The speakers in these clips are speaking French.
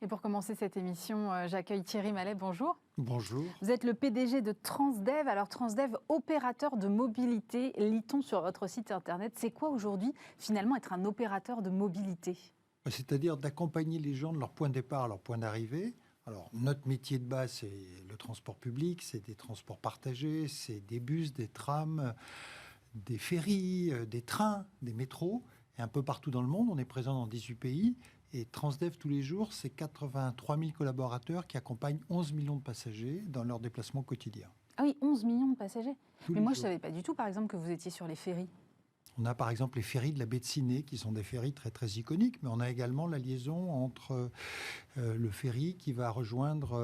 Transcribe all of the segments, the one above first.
Et pour commencer cette émission, j'accueille Thierry Mallet, bonjour. Bonjour. Vous êtes le PDG de Transdev. Alors Transdev, opérateur de mobilité, lit-on sur votre site internet. C'est quoi aujourd'hui, finalement, être un opérateur de mobilité ? C'est-à-dire d'accompagner les gens de leur point de départ à leur point d'arrivée. Alors, notre métier de base, c'est le transport public, c'est des transports partagés, c'est des bus, des trams, des ferries, des trains, des métros. Et un peu partout dans le monde, on est présent dans 18 pays. Et Transdev, tous les jours, c'est 83 000 collaborateurs qui accompagnent 11 millions de passagers dans leurs déplacements quotidiens. Ah oui, 11 millions de passagers. Tous Mais les moi, jours. je ne savais pas du tout, par exemple, que vous étiez sur les ferries. On a par exemple les ferries de la baie de Ciné, qui sont des ferries très très iconiques, mais on a également la liaison entre le ferry qui va rejoindre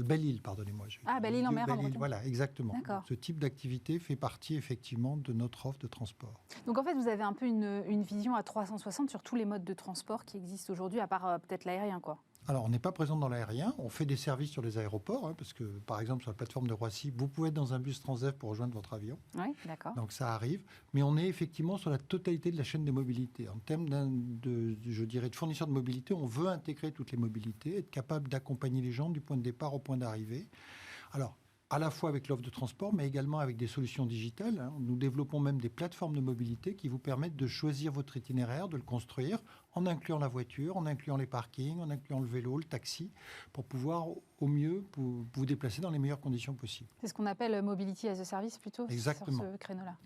Belle-Île, pardonnez-moi. Ah, Belle-Île en mer, en Belle-Île, Bretagne. voilà, exactement. D'accord. Ce type d'activité fait partie effectivement de notre offre de transport. Donc en fait, vous avez un peu une vision à 360 sur tous les modes de transport qui existent aujourd'hui, à part peut-être l'aérien, quoi. Alors, on n'est pas présent dans l'aérien, on fait des services sur les aéroports, parce que, par exemple, sur la plateforme de Roissy, vous pouvez être dans un bus Transdev pour rejoindre votre avion. Oui, d'accord. Donc, ça arrive. Mais on est effectivement sur la totalité de la chaîne des mobilités. En termes de fournisseurs de mobilité, on veut intégrer toutes les mobilités, être capable d'accompagner les gens du point de départ au point d'arrivée. Alors, à la fois avec l'offre de transport, mais également avec des solutions digitales. Nous développons même des plateformes de mobilité qui vous permettent de choisir votre itinéraire, de le construire, en incluant la voiture, en incluant les parkings, en incluant le vélo, le taxi, pour pouvoir au mieux vous déplacer dans les meilleures conditions possibles. C'est ce qu'on appelle Mobility as a Service, plutôt, Exactement. sur ce créneau-là.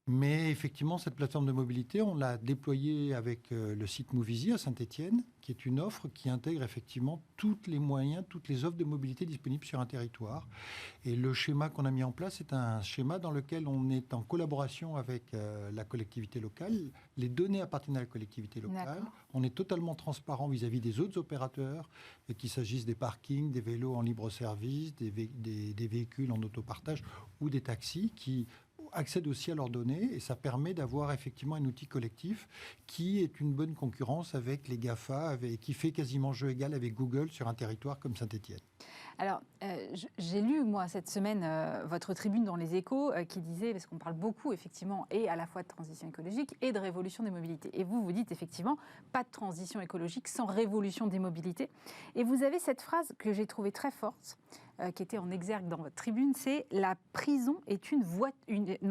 Mais effectivement, cette plateforme de mobilité, on l'a déployée avec le site Movizy à Saint-Étienne, qui est une offre qui intègre effectivement tous les moyens, toutes les offres de mobilité disponibles sur un territoire. Et le schéma qu'on a mis en place est un schéma dans lequel on est en collaboration avec la collectivité locale. Les données appartiennent à la collectivité locale. D'accord. On est totalement transparent vis-à-vis des autres opérateurs, et qu'il s'agisse des parkings, des vélos en libre-service, des véhicules en autopartage ou des taxis qui accèdent aussi à leurs données, et ça permet d'avoir effectivement un outil collectif qui est une bonne concurrence avec les GAFA, qui fait quasiment jeu égal avec Google sur un territoire comme Saint-Étienne. Alors, j'ai lu, moi, cette semaine, votre tribune dans Les Échos qui disait, parce qu'on parle beaucoup, effectivement, et à la fois de transition écologique et de révolution des mobilités. Et vous dites, effectivement, pas de transition écologique sans révolution des mobilités. Et vous avez cette phrase que j'ai trouvée très forte, qui était en exergue dans votre tribune, c'est « La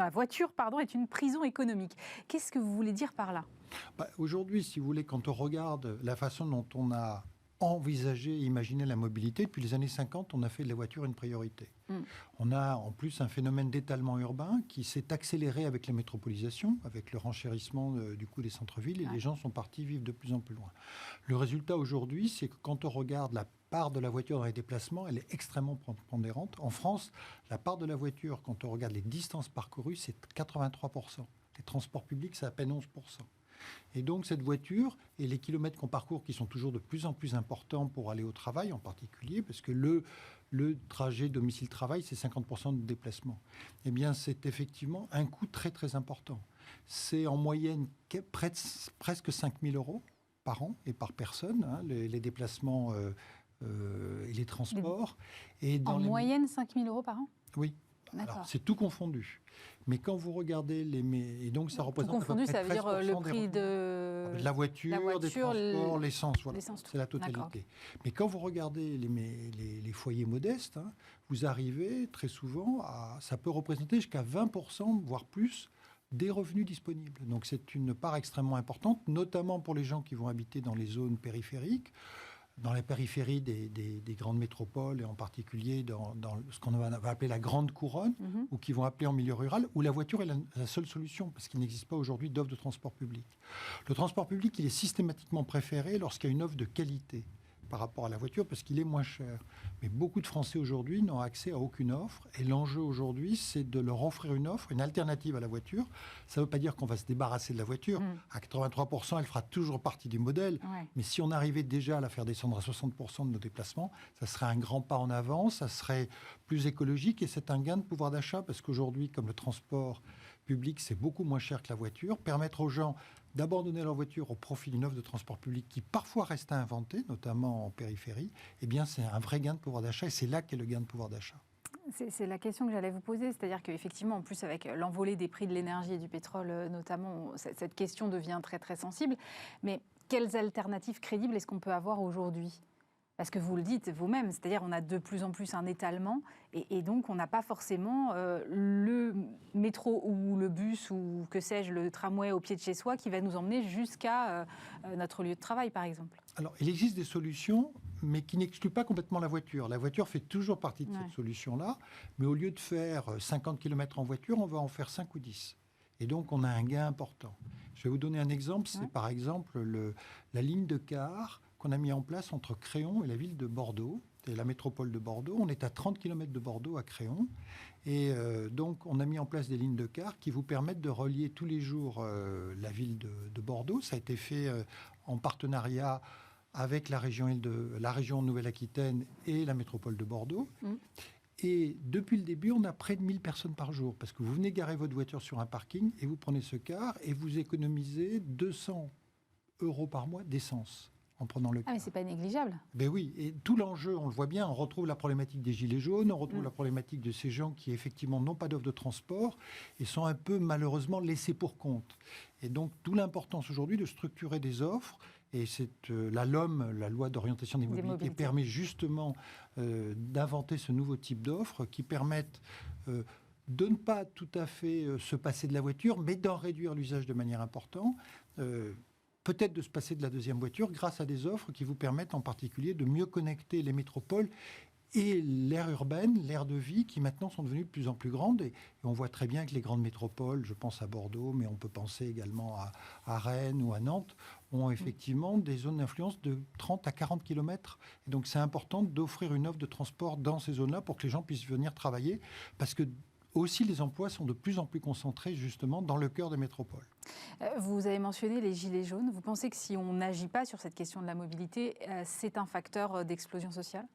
voiture est une prison économique ». Qu'est-ce que vous voulez dire par là ? Aujourd'hui, si vous voulez, quand on regarde la façon dont on a envisager et imaginer la mobilité. Depuis les années 50, on a fait de la voiture une priorité. On a en plus un phénomène d'étalement urbain qui s'est accéléré avec la métropolisation, avec le renchérissement du coût des centres-villes, et les gens sont partis vivre de plus en plus loin. Le résultat aujourd'hui, c'est que quand on regarde la part de la voiture dans les déplacements, elle est extrêmement prépondérante. En France, la part de la voiture, quand on regarde les distances parcourues, c'est 83%. Les transports publics, c'est à peine 11%. Et donc cette voiture et les kilomètres qu'on parcourt qui sont toujours de plus en plus importants pour aller au travail en particulier, parce que le trajet domicile-travail, c'est 50% de déplacement. Eh bien, c'est effectivement un coût très très important. C'est en moyenne presque 5 000 € par an et par personne, les déplacements et les transports. Et dans moyenne 5 000 € par an ? Oui. Alors, c'est tout confondu. Mais quand vous regardez et donc ça représente tout confondu, à peu près ça veut dire le prix de la voiture, des transports, l'essence, voilà. C'est la totalité. D'accord. Mais quand vous regardez les foyers modestes, vous arrivez très souvent ça peut représenter jusqu'à 20%, voire plus, des revenus disponibles. Donc c'est une part extrêmement importante, notamment pour les gens qui vont habiter dans les zones périphériques, dans la périphérie des grandes métropoles, et en particulier dans ce qu'on va appeler la grande couronne, ou qui vont appeler en milieu rural, où la voiture est la seule solution, parce qu'il n'existe pas aujourd'hui d'offre de transport public. Le transport public, il est systématiquement préféré lorsqu'il y a une offre de qualité par rapport à la voiture, parce qu'il est moins cher. Mais beaucoup de Français aujourd'hui n'ont accès à aucune offre, et l'enjeu aujourd'hui, c'est de leur offrir une offre, une alternative à la voiture. Ça ne veut pas dire qu'on va se débarrasser de la voiture. À 83%, elle fera toujours partie du modèle. Ouais. Mais si on arrivait déjà à la faire descendre à 60% de nos déplacements, ça serait un grand pas en avant, ça serait plus écologique, et c'est un gain de pouvoir d'achat, parce qu'aujourd'hui, comme le transport public, c'est beaucoup moins cher que la voiture. Permettre aux gens d'abandonner leur voiture au profit d'une offre de transport public qui parfois reste à inventer, notamment en périphérie, eh bien c'est un vrai gain de pouvoir d'achat, et c'est là qu'est le gain de pouvoir d'achat. C'est la question que j'allais vous poser, c'est-à-dire qu'effectivement, en plus avec l'envolée des prix de l'énergie et du pétrole notamment, cette question devient très très sensible. Mais quelles alternatives crédibles est-ce qu'on peut avoir aujourd'hui ? Parce que vous le dites vous-même, c'est-à-dire on a de plus en plus un étalement et donc on n'a pas forcément le métro ou le bus ou que sais-je, le tramway au pied de chez soi qui va nous emmener jusqu'à notre lieu de travail par exemple. Alors il existe des solutions mais qui n'excluent pas complètement la voiture. La voiture fait toujours partie de Ouais. cette solution-là, mais au lieu de faire 50 km en voiture, on va en faire 5 ou 10. Et donc on a un gain important. Je vais vous donner un exemple, c'est par exemple la ligne de car qu'on a mis en place entre Créon et la ville de Bordeaux, et la métropole de Bordeaux. On est à 30 km de Bordeaux à Créon. Et donc, on a mis en place des lignes de car qui vous permettent de relier tous les jours la ville de Bordeaux. Ça a été fait en partenariat avec la région Nouvelle-Aquitaine et la métropole de Bordeaux. Et depuis le début, on a près de 1000 personnes par jour, parce que vous venez garer votre voiture sur un parking et vous prenez ce car et vous économisez 200 € par mois d'essence. En prenant le car. Ah mais c'est pas négligeable. Ben oui, et tout l'enjeu, on le voit bien, on retrouve la problématique des gilets jaunes, on retrouve la problématique de ces gens qui effectivement n'ont pas d'offre de transport et sont un peu malheureusement laissés pour compte. Et donc, d'où l'importance aujourd'hui de structurer des offres. Et c'est la LOM, la loi d'orientation des mobilités, permet justement d'inventer ce nouveau type d'offres qui permettent de ne pas tout à fait se passer de la voiture, mais d'en réduire l'usage de manière importante. Peut-être de se passer de la deuxième voiture grâce à des offres qui vous permettent en particulier de mieux connecter les métropoles et l'aire urbaine, l'aire de vie qui maintenant sont devenues de plus en plus grandes. Et on voit très bien que les grandes métropoles, je pense à Bordeaux, mais on peut penser également à Rennes ou à Nantes, ont effectivement des zones d'influence de 30 à 40 km. Et donc c'est important d'offrir une offre de transport dans ces zones-là pour que les gens puissent venir travailler, parce que aussi, les emplois sont de plus en plus concentrés justement dans le cœur des métropoles. Vous avez mentionné les gilets jaunes. Vous pensez que si on n'agit pas sur cette question de la mobilité, c'est un facteur d'explosion sociale ?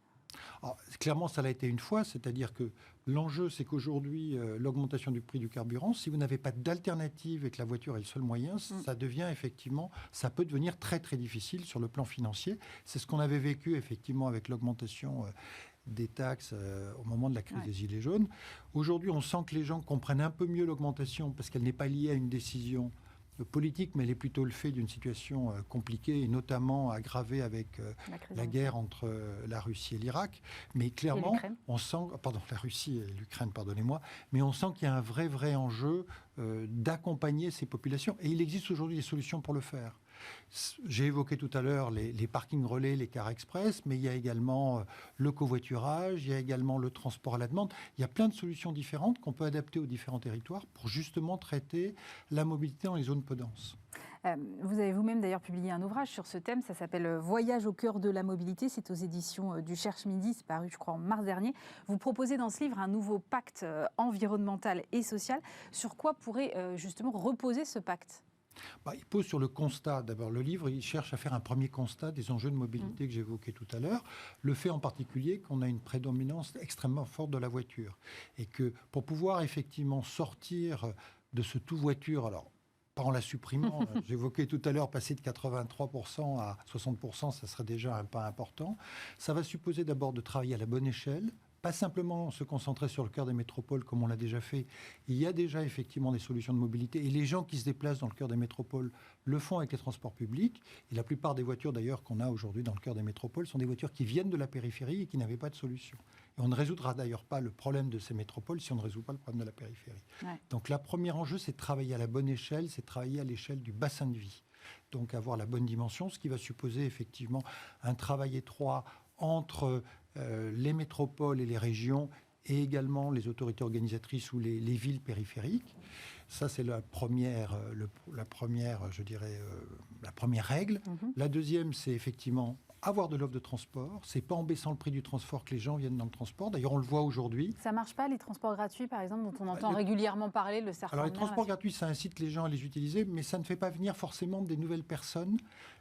Alors, clairement, ça l'a été une fois, c'est-à-dire que l'enjeu, c'est qu'aujourd'hui, l'augmentation du prix du carburant, si vous n'avez pas d'alternative et que la voiture est le seul moyen, ça devient effectivement, ça peut devenir très très difficile sur le plan financier. C'est ce qu'on avait vécu effectivement avec l'augmentation des taxes au moment de la crise des Gilets jaunes. Aujourd'hui, on sent que les gens comprennent un peu mieux l'augmentation parce qu'elle n'est pas liée à une décision politique, mais elle est plutôt le fait d'une situation compliquée et notamment aggravée avec la guerre entre la Russie et l'Irak. Mais clairement, on sent, la Russie et l'Ukraine, pardonnez-moi, mais on sent qu'il y a un vrai enjeu d'accompagner ces populations. Et il existe aujourd'hui des solutions pour le faire. J'ai évoqué tout à l'heure les parkings relais, les cars express, mais il y a également le covoiturage, il y a également le transport à la demande. Il y a plein de solutions différentes qu'on peut adapter aux différents territoires pour justement traiter la mobilité dans les zones peu denses. Vous avez vous-même d'ailleurs publié un ouvrage sur ce thème, ça s'appelle « Voyage au cœur de la mobilité », c'est aux éditions du Cherche Midi, c'est paru je crois en mars dernier. Vous proposez dans ce livre un nouveau pacte environnemental et social. Sur quoi pourrait justement reposer ce pacte ? Il pose sur le constat. D'abord, le livre, il cherche à faire un premier constat des enjeux de mobilité que j'évoquais tout à l'heure. Le fait en particulier qu'on a une prédominance extrêmement forte de la voiture. Et que pour pouvoir effectivement sortir de ce tout-voiture, alors pas en la supprimant, j'évoquais tout à l'heure passer de 83% à 60%, ça serait déjà un pas important. Ça va supposer d'abord de travailler à la bonne échelle, pas simplement se concentrer sur le cœur des métropoles comme on l'a déjà fait. Il y a déjà effectivement des solutions de mobilité et les gens qui se déplacent dans le cœur des métropoles le font avec les transports publics. Et la plupart des voitures d'ailleurs qu'on a aujourd'hui dans le cœur des métropoles sont des voitures qui viennent de la périphérie et qui n'avaient pas de solution. Et on ne résoudra d'ailleurs pas le problème de ces métropoles si on ne résout pas le problème de la périphérie. Ouais. Donc le premier enjeu, c'est de travailler à la bonne échelle, c'est de travailler à l'échelle du bassin de vie. Donc avoir la bonne dimension, ce qui va supposer effectivement un travail étroit entre les métropoles et les régions et également les autorités organisatrices ou les villes périphériques. Ça, c'est la première règle. La deuxième, c'est effectivement avoir de l'offre de transport. C'est pas en baissant le prix du transport que les gens viennent dans le transport. D'ailleurs, on le voit aujourd'hui. Ça marche pas, les transports gratuits, par exemple, dont on entend régulièrement parler, le serpent. Alors, les transports gratuits, ça incite les gens à les utiliser, mais ça ne fait pas venir forcément des nouvelles personnes.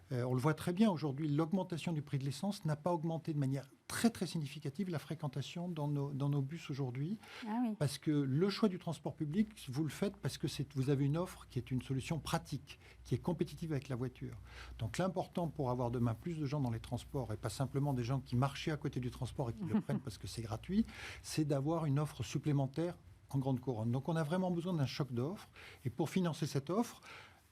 On le voit très bien aujourd'hui, l'augmentation du prix de l'essence n'a pas augmenté de manière très très significative la fréquentation dans nos bus aujourd'hui. Ah oui. Parce que le choix du transport public, vous le faites parce que vous avez une offre qui est une solution pratique, qui est compétitive avec la voiture. Donc l'important pour avoir demain plus de gens dans les transports et pas simplement des gens qui marchaient à côté du transport et qui le prennent parce que c'est gratuit, c'est d'avoir une offre supplémentaire en grande couronne. Donc on a vraiment besoin d'un choc d'offres. Et pour financer cette offre,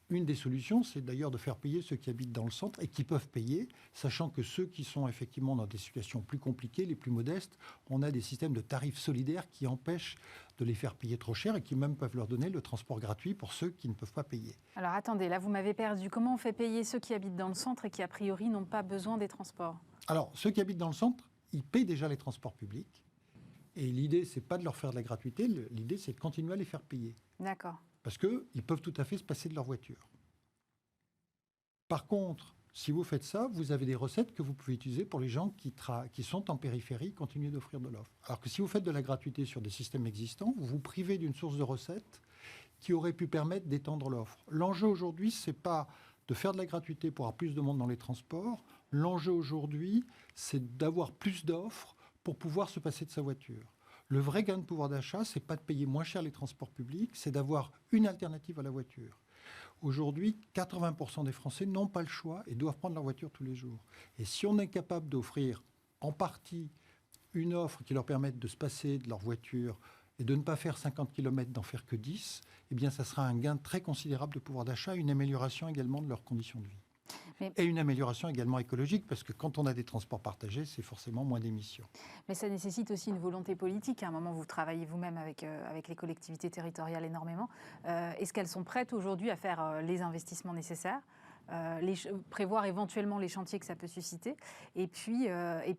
une des solutions, c'est d'ailleurs de faire payer ceux qui habitent dans le centre et qui peuvent payer, sachant que ceux qui sont effectivement dans des situations plus compliquées, les plus modestes, on a des systèmes de tarifs solidaires qui empêchent de les faire payer trop cher et qui même peuvent leur donner le transport gratuit pour ceux qui ne peuvent pas payer. Alors attendez, là vous m'avez perdu. Comment on fait payer ceux qui habitent dans le centre et qui a priori n'ont pas besoin des transports? Alors, ceux qui habitent dans le centre, ils payent déjà les transports publics. Et l'idée, c'est pas de leur faire de la gratuité, l'idée, c'est de continuer à les faire payer. D'accord. Parce qu'ils peuvent tout à fait se passer de leur voiture. Par contre, si vous faites ça, vous avez des recettes que vous pouvez utiliser pour les gens qui sont en périphérie, continuer d'offrir de l'offre. Alors que si vous faites de la gratuité sur des systèmes existants, vous vous privez d'une source de recettes qui aurait pu permettre d'étendre l'offre. L'enjeu aujourd'hui, c'est pas de faire de la gratuité pour avoir plus de monde dans les transports. L'enjeu aujourd'hui, c'est d'avoir plus d'offres pour pouvoir se passer de sa voiture. Le vrai gain de pouvoir d'achat, c'est pas de payer moins cher les transports publics, c'est d'avoir une alternative à la voiture. Aujourd'hui, 80% des Français n'ont pas le choix et doivent prendre leur voiture tous les jours. Et si on est capable d'offrir en partie une offre qui leur permette de se passer de leur voiture et de ne pas faire 50 km, d'en faire que 10, eh bien, ça sera un gain très considérable de pouvoir d'achat, une amélioration également de leurs conditions de vie. Et une amélioration également écologique, parce que quand on a des transports partagés, c'est forcément moins d'émissions. Mais ça nécessite aussi une volonté politique. À un moment, vous travaillez vous-même avec les collectivités territoriales énormément. Est-ce qu'elles sont prêtes aujourd'hui à faire les investissements nécessaires, prévoir éventuellement les chantiers que ça peut susciter, et puis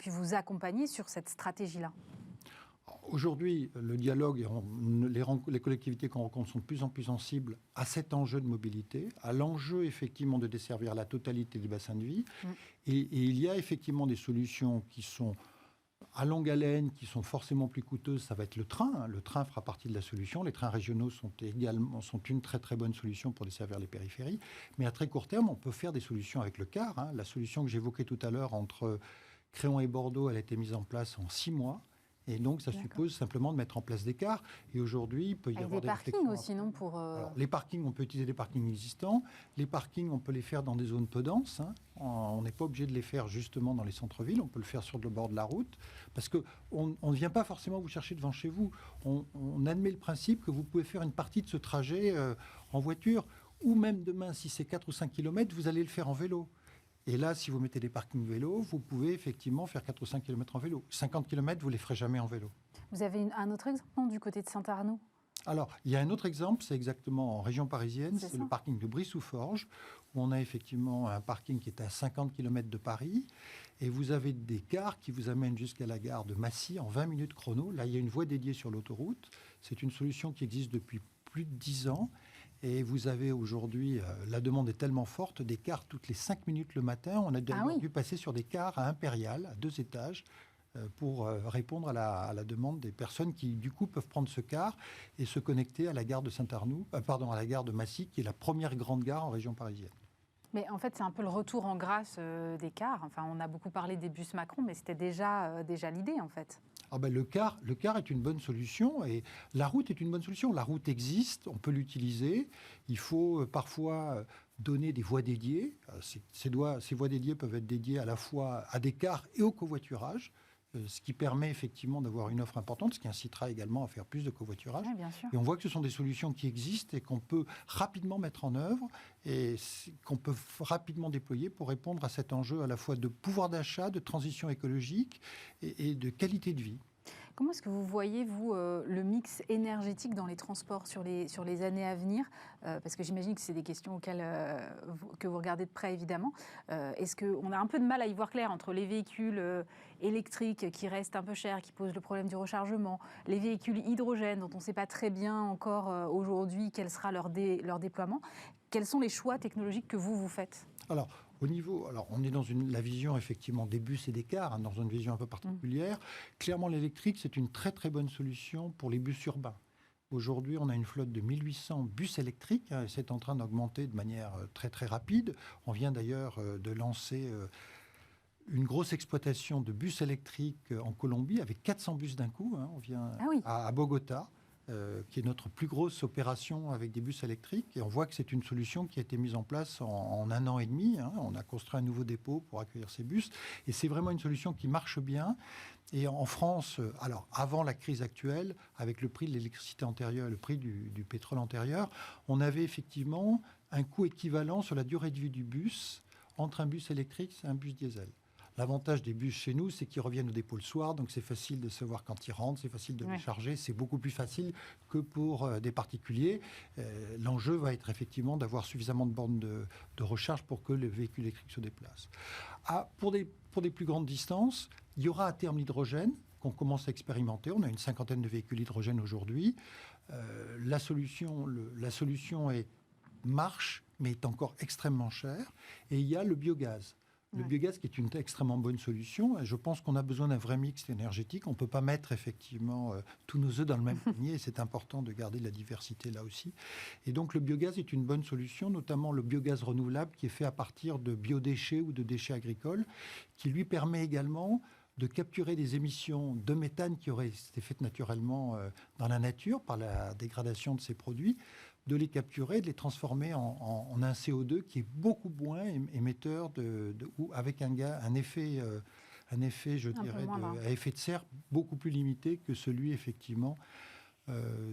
vous accompagner sur cette stratégie-là? Aujourd'hui, le dialogue, les collectivités qu'on rencontre sont de plus en plus sensibles à cet enjeu de mobilité, à l'enjeu effectivement de desservir la totalité des bassins de vie. Et il y a effectivement des solutions qui sont à longue haleine, qui sont forcément plus coûteuses. Ça va être le train. Le train fera partie de la solution. Les trains régionaux sont une très très bonne solution pour desservir les périphéries. Mais à très court terme, on peut faire des solutions avec le car. La solution que j'évoquais tout à l'heure entre Créon et Bordeaux, elle a été mise en place en 6 mois. Et donc, ça suppose simplement de mettre en place des cars. Et aujourd'hui, il peut y avoir des parkings aussi, non pour Alors, les parkings, on peut utiliser des parkings existants. Les parkings, on peut les faire dans des zones peu denses. On n'est pas obligé de les faire justement dans les centres-villes. On peut le faire sur le bord de la route. Parce qu'on ne vient pas forcément vous chercher devant chez vous. On admet le principe que vous pouvez faire une partie de ce trajet en voiture. Ou même demain, si c'est 4 ou 5 km, vous allez le faire en vélo. Et là, si vous mettez des parkings vélo, vous pouvez effectivement faire 4 ou 5 km en vélo. 50 km, vous ne les ferez jamais en vélo. Vous avez un autre exemple du côté de Saint-Arnaud? Alors, il y a un autre exemple, c'est exactement en région parisienne, c'est le parking de Brie-sous-Forges, où on a effectivement un parking qui est à 50 km de Paris, et vous avez des cars qui vous amènent jusqu'à la gare de Massy en 20 minutes chrono. Là, il y a une voie dédiée sur l'autoroute. C'est une solution qui existe depuis plus de 10 ans. Et vous avez aujourd'hui, la demande est tellement forte, des cars toutes les 5 minutes le matin. On a dû passer sur des cars à Impérial, à 2 étages, pour répondre à la demande des personnes qui, du coup, peuvent prendre ce car et se connecter à la gare de à la gare de Massy, qui est la première grande gare en région parisienne. Mais en fait, c'est un peu le retour en grâce des cars. Enfin, on a beaucoup parlé des bus Macron, mais c'était déjà l'idée, en fait. Le car est une bonne solution et la route est une bonne solution. La route existe, on peut l'utiliser. Il faut parfois donner des voies dédiées. Ces voies dédiées peuvent être dédiées à la fois à des cars et au covoiturage, ce qui permet effectivement d'avoir une offre importante, ce qui incitera également à faire plus de covoiturage. Oui, bien sûr. Et on voit que ce sont des solutions qui existent et qu'on peut rapidement mettre en œuvre et qu'on peut rapidement déployer pour répondre à cet enjeu à la fois de pouvoir d'achat, de transition écologique et de qualité de vie. Comment est-ce que vous voyez, vous, le mix énergétique dans les transports sur les années à venir? Parce que j'imagine que c'est des questions que vous regardez de près, évidemment. Est-ce qu'on a un peu de mal à y voir clair entre les véhicules électriques qui restent un peu chers, qui posent le problème du rechargement, les véhicules hydrogène dont on ne sait pas très bien encore aujourd'hui quel sera leur déploiement? Quels sont les choix technologiques que vous faites? Alors, on est dans la vision effectivement des bus et des cars, dans une vision un peu particulière. Clairement, l'électrique, c'est une très très bonne solution pour les bus urbains. Aujourd'hui, on a une flotte de 1800 bus électriques, et c'est en train d'augmenter de manière très très rapide. On vient d'ailleurs de lancer une grosse exploitation de bus électriques en Colombie avec 400 bus d'un coup. On vient à Bogota. Qui est notre plus grosse opération avec des bus électriques. Et on voit que c'est une solution qui a été mise en place en 1 an et demi. On a construit un nouveau dépôt pour accueillir ces bus. Et c'est vraiment une solution qui marche bien. Et en France, alors avant la crise actuelle, avec le prix de l'électricité antérieure, le prix du pétrole antérieur, on avait effectivement un coût équivalent sur la durée de vie du bus entre un bus électrique et un bus diesel. L'avantage des bus chez nous, c'est qu'ils reviennent au dépôt le soir, donc c'est facile de savoir quand ils rentrent, c'est facile de les charger, c'est beaucoup plus facile que pour des particuliers. L'enjeu va être effectivement d'avoir suffisamment de bornes de recharge pour que le véhicule électrique se déplace. Pour des plus grandes distances, il y aura à terme l'hydrogène qu'on commence à expérimenter. On a une 50aine de véhicules hydrogène aujourd'hui. La solution marche, mais est encore extrêmement chère. Et il y a le biogaz. Le biogaz qui est une extrêmement bonne solution. Et je pense qu'on a besoin d'un vrai mix énergétique. On ne peut pas mettre effectivement tous nos œufs dans le même panier. Et c'est important de garder de la diversité là aussi. Et donc le biogaz est une bonne solution, notamment le biogaz renouvelable qui est fait à partir de biodéchets ou de déchets agricoles, qui lui permet également de capturer des émissions de méthane qui auraient été faites naturellement dans la nature par la dégradation de ces produits, de les capturer, de les transformer en un CO2 qui est beaucoup moins émetteur ou avec un effet, je dirais, à effet de serre beaucoup plus limité que celui effectivement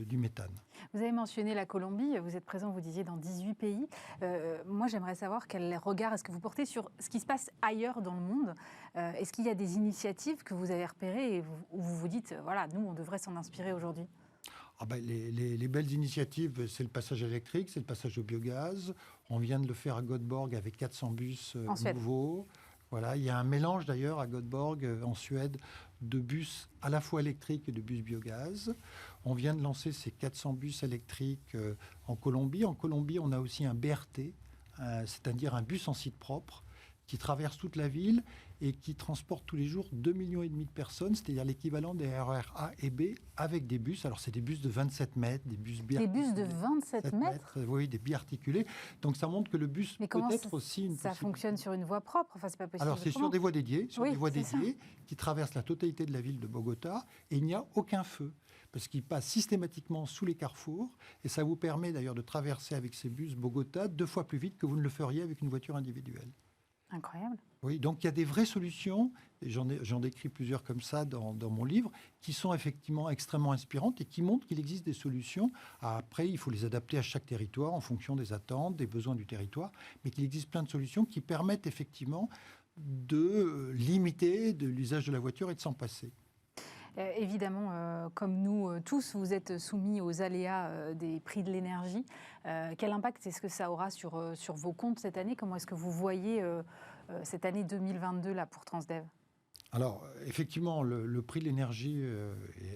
du méthane. Vous avez mentionné la Colombie, vous êtes présent, vous disiez, dans 18 pays. Moi, j'aimerais savoir quel regard est-ce que vous portez sur ce qui se passe ailleurs dans le monde. Est-ce qu'il y a des initiatives que vous avez repérées et où vous vous dites, voilà, nous, on devrait s'en inspirer aujourd'hui ? Les belles initiatives, c'est le passage électrique, c'est le passage au biogaz. On vient de le faire à Göteborg avec 400 bus nouveaux. Voilà, il y a un mélange d'ailleurs à Göteborg, en Suède, de bus à la fois électriques et de bus biogaz. On vient de lancer ces 400 bus électriques en Colombie. En Colombie, on a aussi un BRT, c'est-à-dire un bus en site propre, qui traverse toute la ville et qui transporte tous les jours 2,5 millions de personnes, c'est-à-dire l'équivalent des RER A et B avec des bus. Alors, c'est des bus de 27 mètres, des bus biarticulés. Des bus de 27 mètres. Oui, des biarticulés. Donc, ça montre que le bus peut être aussi une ça fonctionne sur une voie propre. Enfin, c'est pas possible. Alors, c'est sur des voies dédiées, qui traversent la totalité de la ville de Bogota, et il n'y a aucun feu, parce qu'il passe systématiquement sous les carrefours, et ça vous permet d'ailleurs de traverser avec ces bus Bogota 2 fois plus vite que vous ne le feriez avec une voiture individuelle. Incroyable. Oui, donc il y a des vraies solutions, et j'en décris plusieurs comme ça dans mon livre, qui sont effectivement extrêmement inspirantes et qui montrent qu'il existe des solutions. Après, il faut les adapter à chaque territoire en fonction des attentes, des besoins du territoire, mais qu'il existe plein de solutions qui permettent effectivement de limiter l'usage de la voiture et de s'en passer. Évidemment, comme nous tous, vous êtes soumis aux aléas des prix de l'énergie. Quel impact est-ce que ça aura sur vos comptes cette année ? Comment est-ce que vous voyez cette année 2022 là, pour Transdev ? Alors, effectivement, le prix de l'énergie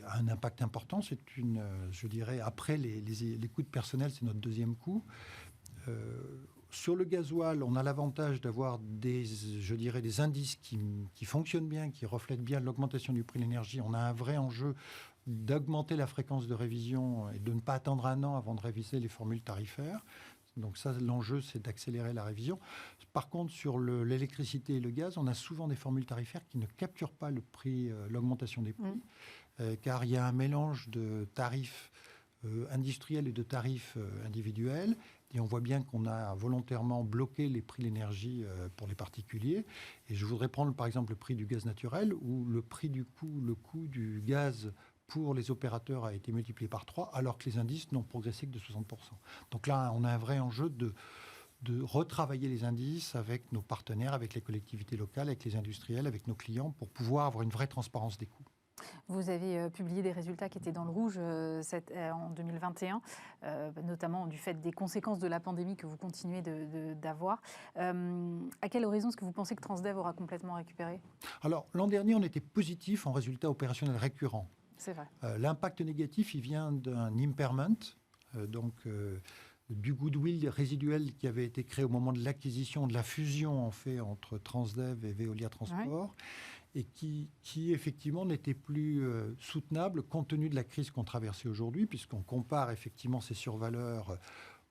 a un impact important. C'est je dirais, après les coûts de personnel, c'est notre deuxième coût. Sur le gasoil, on a l'avantage d'avoir des indices qui fonctionnent bien, qui reflètent bien l'augmentation du prix de l'énergie. On a un vrai enjeu d'augmenter la fréquence de révision et de ne pas attendre un an avant de réviser les formules tarifaires. Donc ça, l'enjeu, c'est d'accélérer la révision. Par contre, sur l'électricité et le gaz, on a souvent des formules tarifaires qui ne capturent pas l'augmentation des prix, car il y a un mélange de tarifs industriels et de tarifs individuels. Et on voit bien qu'on a volontairement bloqué les prix de l'énergie pour les particuliers. Et je voudrais prendre par exemple le prix du gaz naturel, où le coût du gaz pour les opérateurs a été multiplié par 3, alors que les indices n'ont progressé que de 60%. Donc là, on a un vrai enjeu de retravailler les indices avec nos partenaires, avec les collectivités locales, avec les industriels, avec nos clients, pour pouvoir avoir une vraie transparence des coûts. Vous avez publié des résultats qui étaient dans le rouge en 2021, notamment du fait des conséquences de la pandémie que vous continuez d'avoir. À quel horizon est-ce que vous pensez que Transdev aura complètement récupéré ? Alors, l'an dernier, on était positif en résultats opérationnels récurrents. C'est vrai. L'impact négatif, il vient d'un impairment, du goodwill résiduel qui avait été créé au moment de l'acquisition, de la fusion en fait entre Transdev et Veolia Transport, et qui effectivement n'était plus soutenable compte tenu de la crise qu'on traversait aujourd'hui, puisqu'on compare effectivement ces survaleurs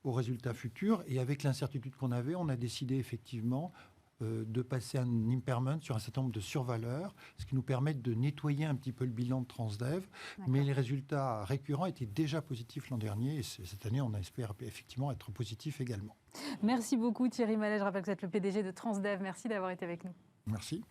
aux résultats futurs. Et avec l'incertitude qu'on avait, on a décidé effectivement de passer un impairment sur un certain nombre de survaleurs, ce qui nous permet de nettoyer un petit peu le bilan de Transdev. Mais les résultats récurrents étaient déjà positifs l'an dernier, et cette année, on espère effectivement être positif également. Merci beaucoup Thierry Mallet. Je rappelle que vous êtes le PDG de Transdev. Merci d'avoir été avec nous. Merci.